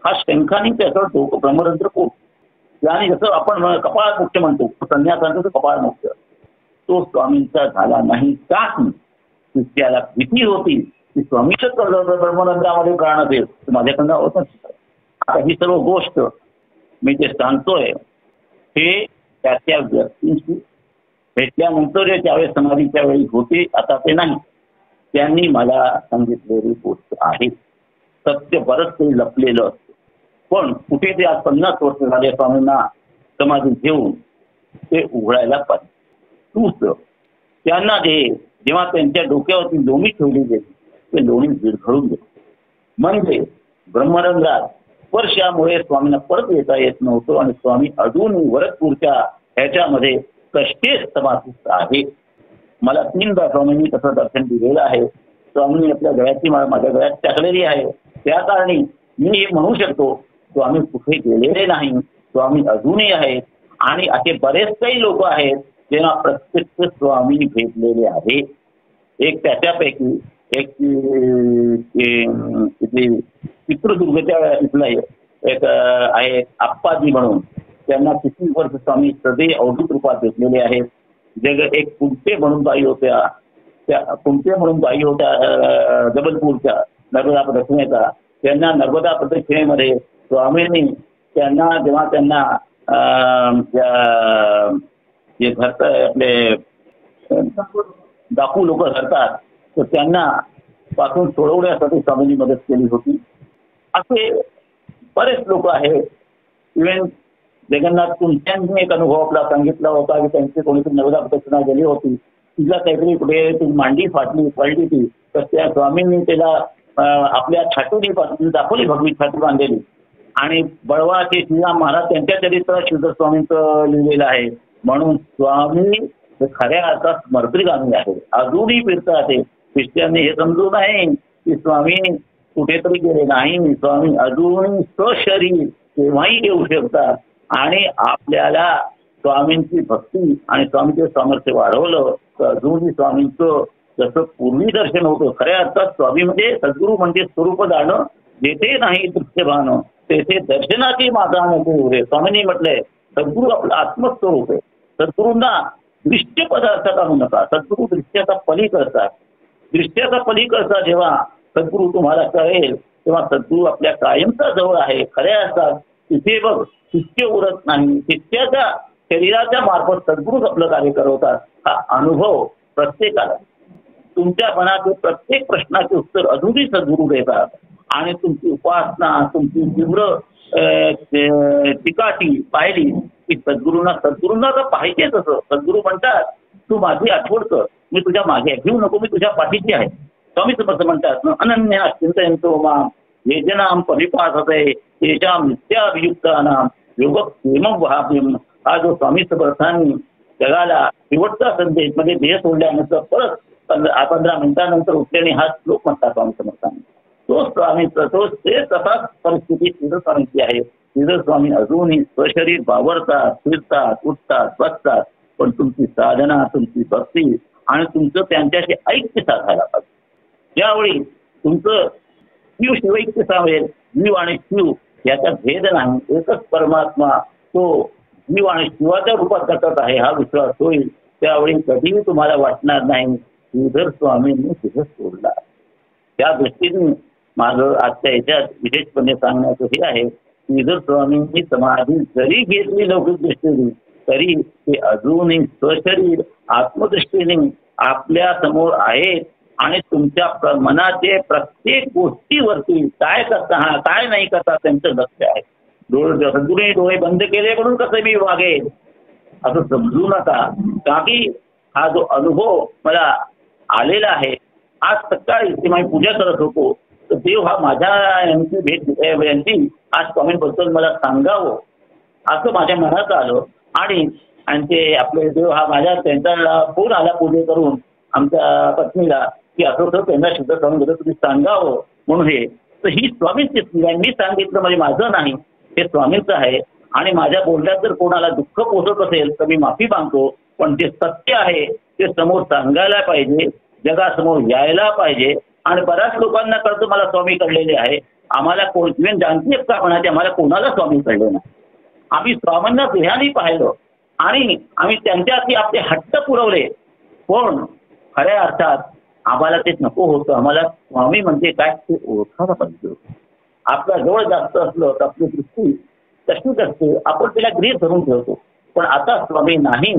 हा शंखाने त्याचं डोकं ब्रह्मरंध्र पोट आणि जसं आपण कपाळ मुख्य म्हणतो संन्यासांचं कपाळ मुख्य तो स्वामींचा झाला नाही. का त्याला भीती होती की स्वामीच ब्रह्मरंध्रामध्ये प्राण असेल तर माझ्याकडनं होत नसतं. आता ही सर्व गोष्ट मी जे सांगतोय हे त्या व्यक्तींशी भेटल्यानंतर त्यावेळेस समाधीच्या वेळी होते, आता ते नाही. त्यांनी मला सांगितलेली गोष्ट आहे. सत्य बरंच काही लपलेलं असतं, पण कुठे ते आज 50 वर्ष झाले स्वामींना समाधी घेऊन ते उघडायला पाहिजे. दुसरं त्यांना जेव्हा त्यांच्या डोक्यावरती लोणी ठेवली गेली ते लोणी विरघळून गेली. म्हणजे ब्रह्मरंध्रात स्पर्शामुळे स्वामींना परत येता येत नव्हतं आणि स्वामी अजून वरदपूरच्या ह्याच्यामध्ये कष्टेच समाधिस्थ आहे. मला 3दा स्वामींनी तसं दर्शन दिलेलं आहे. स्वामींनी आपल्या गळ्याची माझ्या गळ्यात टाकलेली आहे. त्या कारणी मी हे म्हणू शकतो स्वामी कुठे गेलेले नाही, स्वामी अजूनही आहेत. आणि असे बरेच काही लोक आहेत जेव्हा प्रत्यक्ष स्वामी भेटलेले आहे. एक त्याच्यापैकी एक चित्रदुर्गच्या इथला एक आहे आप्पाजी म्हणून, त्यांना 30 वर्ष स्वामी सदैव अवधूत रूपात भेटलेले आहेत. एक कुंटे म्हणून बाई होत्या, त्या कुंटे म्हणून बाई होत्या जबलपूरच्या नर्मदा प्रदक्षिणेचा. त्यांना नर्मदा प्रदक्षिणेमध्ये स्वामींनी त्यांना जेव्हा त्यांना जे धरत आपले डाकू लोक धरतात तर त्यांना पासून सोडवण्यासाठी स्वामींनी मदत केली होती. असे बरेच लोक आहेत. इव्हन जगन्नाथ तुमच्यांनी एक अनुभव आपला सांगितला होता की त्यांची कोणीतरी नर्मदा प्रदक्षिणा गेली होती, तिला काहीतरी कुठे ती मांडी पडली ती, तर त्या स्वामींनी त्याला आपल्या छाटूनी दाखवली, भगवी छाटू बांधलेली. आणि बळवाचे श्रीराम महाराज त्यांच्या चरित्रात श्रीधर स्वामींचं लिहिलेलं आहे. म्हणून स्वामी खऱ्या अर्थात स्मर्तगामी आहे, अजूनही फिरतात. ते ख्रिश्चनने हे समजू नाही की स्वामी कुठेतरी गेले नाही. स्वामी अजूनही सशरीर केव्हाही येऊ शकतात आणि आपल्याला स्वामींची भक्ती आणि स्वामींचे सामर्थ्य वाढवलं तर अजूनही स्वामींचं जसं पूर्वी दर्शन होतं. खऱ्या अर्थात स्वामी म्हणजे सद्गुरू म्हणजे स्वरूप जाणं, जेथे नाही दृश्यभान तेथे दर्शनाची माता नको. स्वामींनी म्हटलंय सद्गुरू आपलं आत्मस्वरूप आहे. सद्गुरूंना दृश्य पदार्थ आणू नका, सद्गुरू दृश्याचा पलीकडचा. दृश्याचा पलीकडचा जेव्हा सद्गुरू तुम्हाला कळेल तेव्हा सद्गुरू आपल्या कायमचा जवळ आहे. खऱ्या अर्थात तिथे बघ शिष्य उरत नाही, शिष्याच्या शरीराच्या मार्फत सद्गुरूच आपलं कार्य करवतात. हा अनुभव प्रत्येकाला, तुमच्या मनातील प्रत्येक प्रश्नाचे उत्तर अजूनही सद्गुरू देतात. आणि तुमची उपासना, तुमची तीव्र टिकाटी पाहिली की सद्गुरूंना तर पाहिजेच. असं सद्गुरू म्हणतात तू माझी आठवण कर, मी तुझ्या मागे घेऊ नको, मी तुझ्या पाठीची आहे. स्वामीच असं म्हणतात अनन्या चिंतयन्तो मां ये जनां परिपासते तेषां नित्याभियुक्तानां योगक्षेमं वहाम्यहम् हा जो स्वामी समर्थांनी जगाला शेवटचा संदेश म्हणजे देह सोडल्यानंतर परत 15 मिनिटांनंतर उठल्याने हा श्लोक म्हणतात स्वामी समर्थांनी. तो स्वामीचा तो ते तसाच परिस्थिती श्रीधर स्वामीची आहे. श्रीधर स्वामी अजूनही स्वशरीर वावरतात, फिरतात, उठतात, बसतात, पण तुमची साधना, तुमची भक्ती आणि तुमचं त्यांच्याशी ऐक्य साधायला पाहिजे. ज्यावेळी तुमचं शिव शिवैक्य सावेल, जीव आणि शिव याचा भेद नाही, एकच परमात्मा तो जीव आणि शिवाच्या रूपात घटत आहे हा विश्वास होईल, त्यावेळी कधीही तुम्हाला वाटणार नाही श्रीधर स्वामींनी तिथं सोडला. त्या दृष्टीने माझं आजच्या याच्यात विशेषपणे सांगण्याचं हे आहे, श्रीधर स्वामींनी समाधी जरी घेतली लौकिक दृष्टीने तरी ते अजूनही स्वशरीर आत्मदृष्टीने आपल्या समोर आहेत आणि तुमच्या मनाचे प्रत्येक गोष्टीवरती काय करता काय नाही करता त्यांचं लक्ष आहे. सद्गुरूंनी डोळे बंद केले म्हणून कसं मी वागेल असं समजू नका. का की हा जो अनुभव मला आलेला आहे, आज सकाळी ते मी पूजा करत होतो तर देव हा माझ्या यांची भेट यांची आज स्वामींबद्दल मला सांगावं असं माझ्या मनात आलं. आणि ते आपले देव हा माझ्या त्यांचा फोन आला पूजे करून आमच्या पत्नीला की असं होतं त्यांना शुद्ध स्वामीबद्दल तुम्ही सांगावं म्हणून हे. तर ही स्वामींचीच मी सांगितलं म्हणजे माझं नाही, हे स्वामींचं आहे. आणि माझ्या बोलण्यात जर कोणाला दुःख पोचत असेल तर मी माफी मागतो, पण जे सत्य आहे ते समोर सांगायला पाहिजे, जगासमोर यायला पाहिजे. आणि बऱ्याच लोकांना कळतं मला स्वामी कळलेले आहे, आम्हाला कोण जानकीच का म्हणायचे आम्हाला कोणाला स्वामी कळले नाही. आम्ही स्वामींना देहाने पाहिलं आणि आम्ही त्यांच्यासाठी आपले हट्ट पुरवले, पण खऱ्या अर्थात आम्हाला ते नको होतं. आम्हाला स्वामी म्हणजे काय ते ओळखायला पाहिजे. आपल्या जवळ जास्त असलं तर आपली दृष्टी तशीच असते, आपण तिला गृहीत धरून ठेवतो. पण आता स्वामी नाही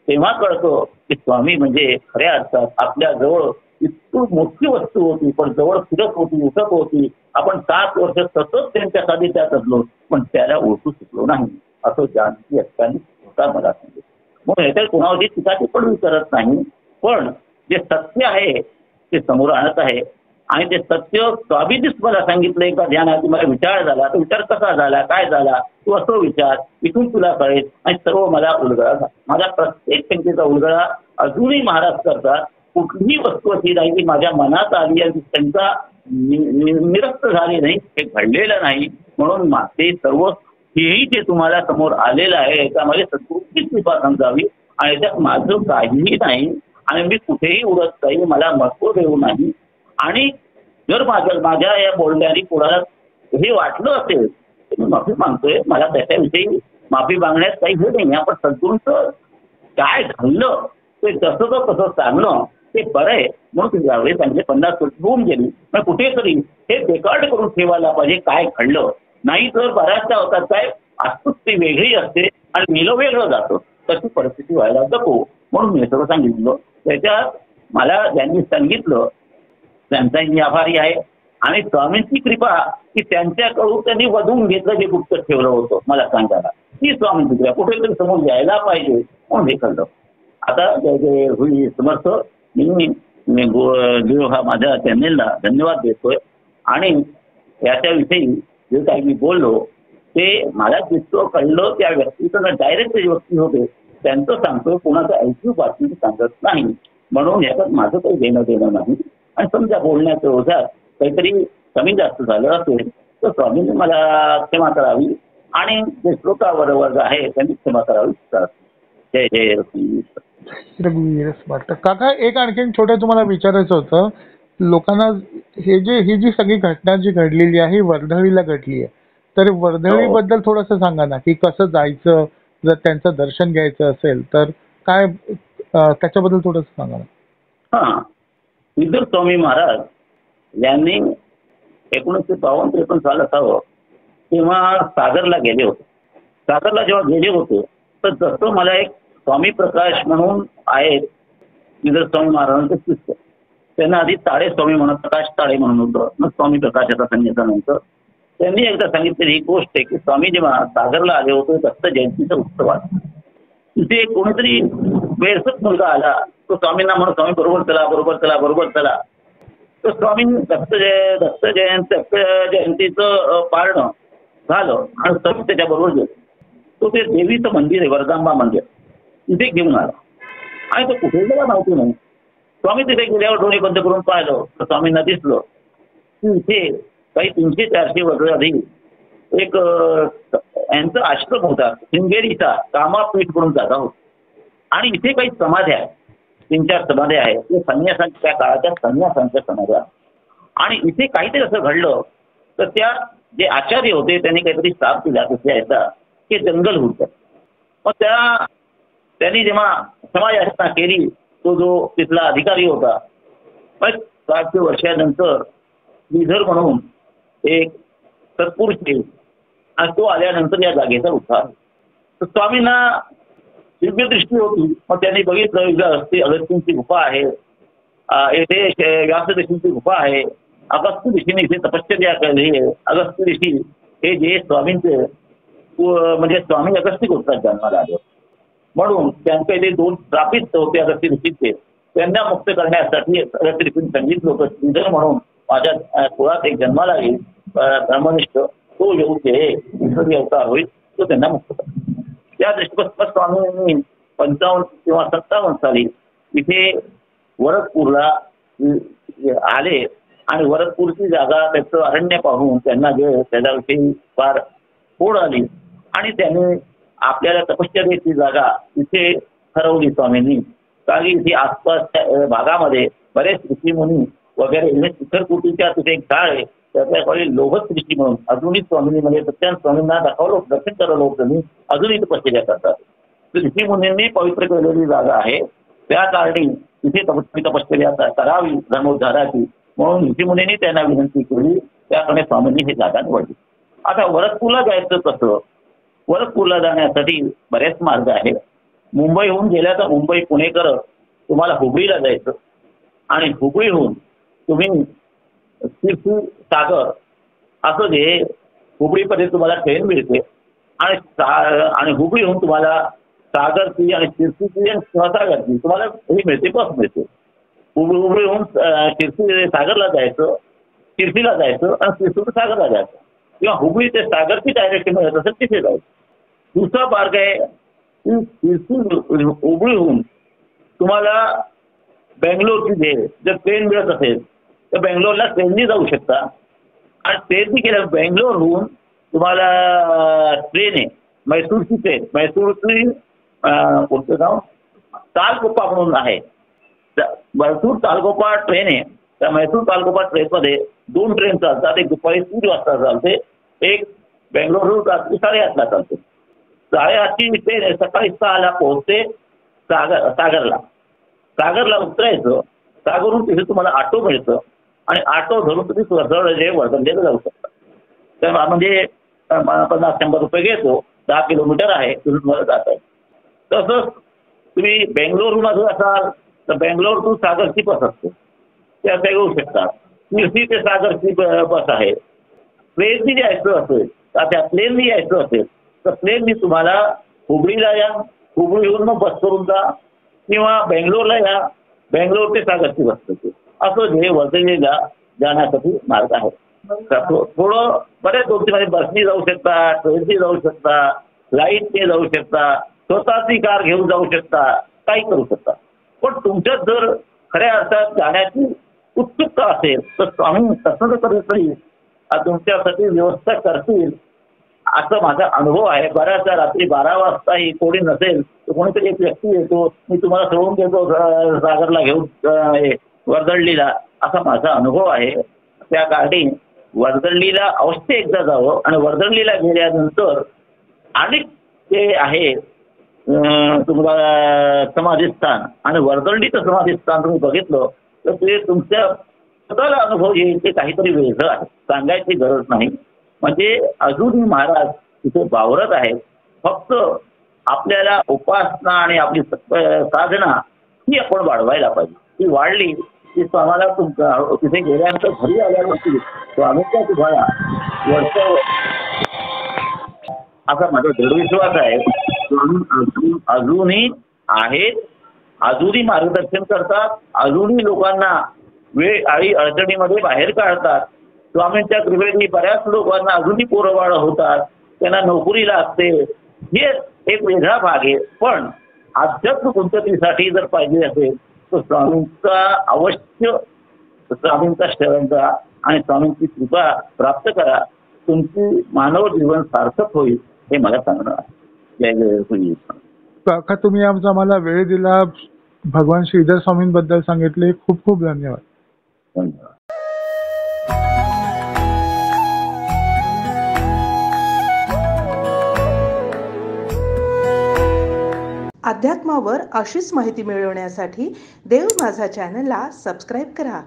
तेव्हा कळतं की स्वामी म्हणजे खऱ्या अर्थात आपल्या जवळ इतकी मोठी वस्तू होती, पण जवळ फिरत होती, उठत होती. आपण 7 वर्ष सतत त्यांच्या सानिध्यात असलो पण त्याला ओळखू शकलो नाही असं जानकी असताना स्वतः मला सांगितलं. मग ह्याच्यात कोणावरती टीका टिप्पणी मी करत नाही, पण जे सत्य आहे ते समोर आणत आहे. आणि ते सत्य स्वामींनीच मला सांगितलं एका ध्यानात मला विचार झाला, तो विचार कसा झाला, काय झाला, तू असं विचार, इथून तुला कळेल. आणि सर्व मला उलगडा झाला. माझ्या प्रत्येक शंकेचा उलगडा अजूनही महाराज करतात. कुठलीही वस्तू अशी नाही की माझ्या मनात आली आणि त्यांचा निरस्त झाली नाही, हे घडलेलं नाही. म्हणून ते सर्व हेही जे तुम्हाला समोर आलेलं आहे याच्यामध्ये सद्गुरूंचीच कृपा समजावी. आणि त्यात माझं काहीही नाही आणि मी कुठेही उडत नाही, मला महत्व देऊ नाही. आणि जर माझ्या या बोलण्याने कोणाला हे वाटलं असेल तर मी माफी मागतोय. मला त्याच्याविषयी माफी मागण्यात काही हे नाही. आपण सद्गुरूंचं काय घडलं ते जसं तसं सांगणं ते बरं आहे. म्हणून यावेळी सांगितले 50 वर्ष होऊन गेली, पण कुठेतरी हे रेकॉर्ड करून ठेवायला पाहिजे काय घडलं. नाही तर बऱ्याचदा होतात काय आस्तुती वेगळी असते आणि मेलं वेगळं जातं, तशी परिस्थिती व्हायला नको. म्हणून मी सर्व सांगितलं. त्याच्यात मला ज्यांनी सांगितलं त्यांचाही मी आभारी आहे. आणि स्वामींची कृपा की त्यांच्याकडून त्यांनी वधून घेतलं जे गुप्त ठेवलं होतं मला सांगायला, ती स्वामींची कृपा कुठेतरी समोर यायला पाहिजे म्हणून हे कळलं. आता जे होईल समर्थ मी देव हा माझ्या चॅनेलला धन्यवाद देतोय. आणि याच्याविषयी जे काही मी बोललो ते मला जितकं कळलं त्या व्यक्तीचं डायरेक्ट जे व्यक्ती होते त्यांचं सांगतोय, कोणाचं ऐकू बातमी सांगत नाही. म्हणून याच्यात माझं काही देणं नाही. आणि समजा बोलण्याच्या ओझ्यात काहीतरी कमी जास्त झालं असेल तर स्वामींनी मला क्षमा करावी आणि जे श्रोताबरोबर आहे त्यांनी क्षमा करावी. जय जय रघुवीर स्मार्ट. काका एक आणखीन छोटं तुम्हाला विचारायचं होतं, लोकांना ही जी सगळी घटना जी घडलेली आहे वर्धळीला घडली आहे, तर वर्धळीबद्दल थोडंसं सांगा ना की कसं जायचं, जर त्यांचं दर्शन घ्यायचं असेल तर काय त्याच्याबद्दल थोडंसं सांगा ना. हां, श्रीधर स्वामी महाराज यांनी 1952-53 साल असावं तेव्हा सागरला गेले होते. सागरला जेव्हा गेले होते तर जसं मला एक स्वामी प्रकाश म्हणून आहेत श्रीधर स्वामी महाराजांचे शिष्य, त्यांना आधी ताळे स्वामी म्हणून प्रकाश ताळे म्हणून होतं, मग स्वामी प्रकाशाचा संन्यासानंतर त्यांनी एकदा सांगितलेली ही गोष्ट आहे की स्वामी जेव्हा सागरला आले होते दत्त जयंतीचा उत्सवात तिथे कोणीतरी बेरसत मुलगा आला, तो स्वामींना म्हणून स्वामी बरोबर चला बरोबर चला बरोबर चला. तर स्वामी दत्त जयंतीचं पारणं झालं आणि स्वामी त्याच्याबरोबर गेले. तो ते देवीचं मंदिर आहे, वरदांबा मंदिर, तिथे घेऊन आला. आणि तो कुठे गेला माहिती नाही. स्वामी तिथे गेल्यावर डोळे बंद करून पाहिलं तर स्वामींना दिसलं की इथे काही 300-400 वर्ष आधी एक यांचा आश्रम होता, शृंगेरीचा कामापीठ म्हणून जागा होती. आणि इथे काही समाध्या आहेत, 3-4 समाध्या आहेत. ते संन्यासांच्या त्या काळाच्या संन्यासांच्या समाध्या. आणि इथे काहीतरी असं घडलं तर त्या जे आचार्य होते त्यांनी काहीतरी श्राप दिला तिथल्या याचा की जंगल होतं. मग त्यांनी जेव्हा समाजयाचना केली, तो जो तिथला अधिकारी होता, मग 500 वर्षानंतर श्रीधर म्हणून एक सत्पुरुष आहे आणि तो आल्यानंतर या जागेचा उद्धार. तर स्वामींना दिव्य दृष्टी होती. मग त्यांनी बघितलं इथं अगस्त्यांची गुफा आहे, येथे व्यास ऋषींची गुफा आहे, अगस्त्य ऋषीने इथे तपश्चर्या केली आहे. अगस्त्य ऋषी हे जे स्वामींचे म्हणजे स्वामी अगस्त्य गोष्टात जन्माला आले म्हणून त्यांचे जे 2 श्रापित होते अगस्त्य ऋषीचे, त्यांना मुक्त करण्यासाठी अगस्त्य ऋषींनी सांगितलं होतं श्रीधर म्हणून माझ्या कुळात एक जन्माला येईल ब्रह्मनिष्ठ, तो येऊ दे, ईश्वरी अवतार होईल, तो त्यांना मुक्त करा. त्या दृष्टीकोनात स्वामींनी 55 किंवा 57 साली इथे वरदपूरला आले आणि वरदपूरची जागा त्याचं अरण्य पाहून त्यांना जे त्याच्याविषयी फार ओढ आली आणि त्यांनी आपल्याला तपश्चर्येची जागा इथे ठरवली स्वामींनी. कारण इथे आसपासच्या भागामध्ये बरेच ऋषीमुनी वगैरे शिखरकुटीच्या तिथे एक झाड आहे, त्याच्याकडे लोहत ऋषी म्हणून अजूनही स्वामींनी म्हणजे सत्यान स्वामींना दाखवलं, दर्शन करवलं होतं मी, अजूनही तपश्चर्या करतात. ऋषीमुनींनी पवित्र केलेली जागा आहे, त्या कारणी तिथे तपश्चर्या करावी धर्मोद्धाराची म्हणून ऋषीमुनींनी त्यांना विनंती केली. त्याकडे स्वामींनी ही जागा निवडली. आता वरदपूरला जायचं कसं? वरदपूरला जाण्यासाठी बरेच मार्ग आहेत. मुंबईहून गेल्या तर मुंबई पुणे करत तुम्हाला हुबळीला जायचं आणि हुबळीहून तुम्ही क्षीरसागर असं जे हुबळीपर्यंत तुम्हाला ट्रेन मिळते आणि हुबळीहून तुम्हाला सागरची आणि क्षीरसागरची आणि सहसागरची तुम्हाला ही मिळते, बस मिळते. हुबळीहून क्षीरसागरला जायचं, शिर्सीला जायचं आणि शिर्सीहून सागरला जायचं किंवा हुबळी ते सागरची डायरेक्ट मिळत असेल तिथे जायचं. दुसरा मार्ग आहे की हुबळीहून तुम्हाला बेंगलोरची जर ट्रेन मिळत असेल तर बेंगलोरला ट्रेननी जाऊ शकता आणि ट्रेननी गेल्या बेंगलोरहून तुम्हाला ट्रेन आहे मैसूरची ट्रेन, मैसूरची कोणतं नाव तालगोपा म्हणून आहे, मैसूर तालगोपा ट्रेन आहे. त्या मैसूर तालगोपा ट्रेनमध्ये 2 ट्रेन चालतात, एक दुपारी 3 वाजता चालते, एक बेंगलोरहून रात्री 8:30ला चालते. 8:30ची ट्रेन आहे, सकाळी 6ला पोहोचते सागरला उतरायचं. सागरहून तिथे तुम्हाला ऑटो मिळतं आणि ऑटो धरून तुम्ही वर्धंडेला जाऊ शकता. तर म्हणजे 50-100 रुपये घेतो, 10 किलोमीटर आहे, तुम्ही तुम्हाला जात आहे. तसंच तुम्ही बेंगलोरहून असाल तर बेंगलोर टू सागरची बस असते, त्या येऊ शकतात. शिर्सी ते सागरची बस आहे. ट्रेननी यायचं असेल तर त्या प्लेननी यायचं असेल तर प्लेननी तुम्हाला हुबळीला या, हुबळीहून मग बस करून जा किंवा बेंगलोरला या, बेंगलोर ते सागरची बस करते. असं हे वर्धेला जाण्यासाठी मार्ग आहे. थोडं बरेच गोष्टीमध्ये बसनी जाऊ शकता, ट्रेननी जाऊ शकता, फ्लाईटने जाऊ शकता, स्वतःची कार घेऊन जाऊ शकता, काही करू शकता. पण तुमच्यात जर खऱ्या अर्थात जाण्याची उत्सुकता असेल तर स्वामी तसं तरी तुमच्यासाठी व्यवस्था करतील असा माझा अनुभव आहे. बऱ्याचदा रात्री 12 वाजताही कोणी नसेल तर कोणीतरी एक व्यक्ती येतो, मी तुम्हाला सोडून देतो सागरला घेऊन वर्दळलीला, असा माझा अनुभव आहे. त्या कारणी वर्दळलीला अवश्य एकदा जावं आणि वर्दळलीला गेल्यानंतर अनेक ते आहे तुम्हाला समाधीस्थान आणि वर्दळलीचं समाधीस्थान तुम्ही बघितलं तर ते तुमच्या स्वतःला अनुभव येईल ते काहीतरी वेगळं आहे, सांगायची गरज नाही. म्हणजे अजूनही महाराज तिथे वावरत आहेत. फक्त आपल्याला उपासना आणि आपली साधना ही आपण वाढवायला पाहिजे. ती वाढली की आम्हाला तुमचा तिथे गेल्यानंतर घरी आल्यावरती स्वामींचा तुम्हाला वर्ष असा माझा दृढविश्वास आहे. अजूनही आहेत, अजूनही मार्गदर्शन करतात, अजूनही लोकांना वेळ आणि अडचणीमध्ये बाहेर काढतात. स्वामींच्या कृपेने बऱ्याच लोकांना अजूनही पोरंबाळं होतात, त्यांना नोकरी लागते, हे एक वेगळा भाग आहे. पण अध्यात्म उन्नतीसाठी जर पाहिजे असेल तर स्वामींचा अवश्य, स्वामींचा शरण जा आणि स्वामींची कृपा प्राप्त करा. तुमची मानव जीवन सार्थक होईल हे मला सांगणं आहे. जय जय श्री. काका, तुम्ही आज आम्हाला वेळ दिला, भगवान श्रीधर स्वामींबद्दल सांगितले, खूप खूप धन्यवाद. धन्यवाद. अध्यात्मावर अशीच माहिती मिळवण्यासाठी देव माझा चॅनलला सबस्क्राईब करा